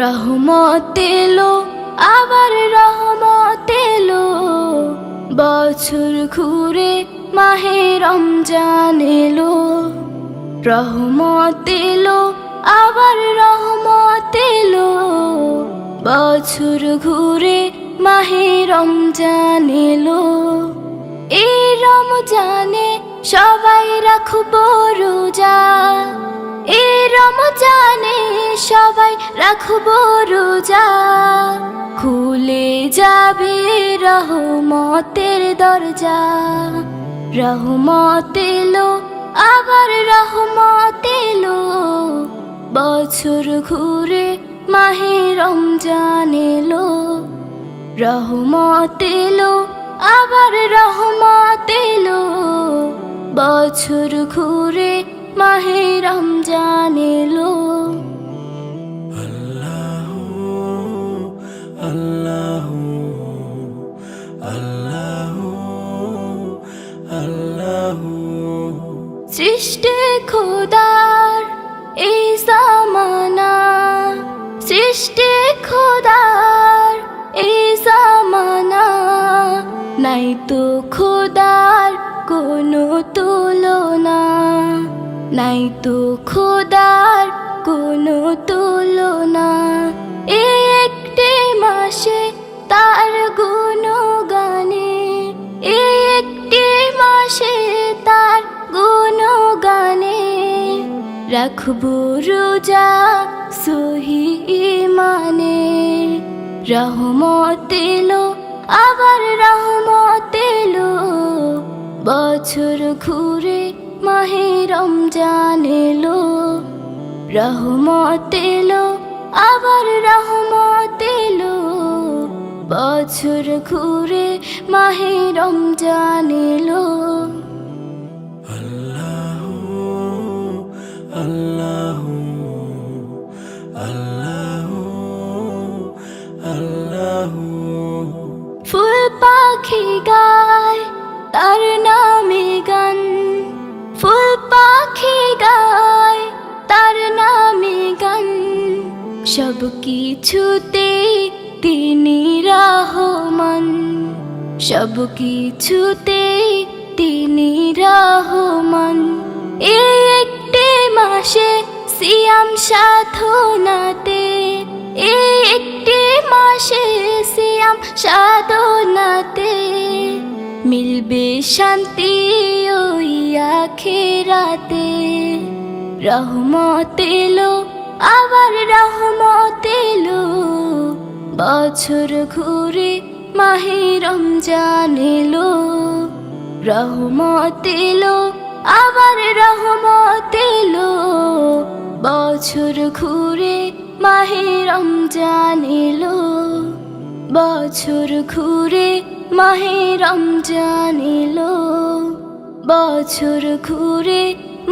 রহমত এলো আবার রহমত এলো, বছর ঘুরে মাহে রমজান এলো। রহমত এলো আবার রহমত এলো, বছর ঘুরে মাহে রমজান এলো। এই রমজানে সবাই রাখবো রোজা, এই রমজানে সবাই রাখবো রোজা। খুলে যাবে রহমতের দরজা। রহমত এলো আবার রহমত এলো, বছর ঘুরে মাহে রমজান এলো। রহমত এলো আবার রহমত এলো, বছর ঘুরে মাহে রমজান এলো। আল্লাহু আল্লাহু আল্লাহু আল্লাহু। সৃষ্টি খোদার এই জামানা, সৃষ্টি খোদার এই জামানা। নাই তো খোদার কোনো তুলনা, নাই তো খোদার কোনো তুলনা। এই একটি মাসে তার গুণগানে, এই একটি মাসে তার গুণগানে। রাখবো রোজা সহি ঈমানে। রহমত এলো আবার রহমত এলো, বছর ঘুরে মাহে রমজান এলো। রহমত এলো আবার রহমত এলো, বছর ঘুরে মাহে রমজান এলো। আল্লাহু আল্লাহু আল্লাহু আল্লাহু। ফুল পাখি গায় তার নামে গান, ফুল পাখি গায় তার নামে গান। সব কিছুতে তিনি রহমান, সব কিছুতে তিনি রহমান। এই একটি মাসে সিয়াম সাধনাতে, এই একটি মাসে সিয়াম সাধনাতে। মিলবে শান্তি ওই আখিরাতে। রহমত এলো আবার রহমত এলো, বছর ঘুরে মাহে রমজান এলো। রহমত এলো আবার রহমত এলো, বছর ঘুরে মাহে রমজান এলো। বছর ঘুরে মাহে রমজান এলো, বছর ঘুরে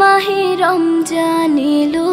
মাহে রমজান এলো।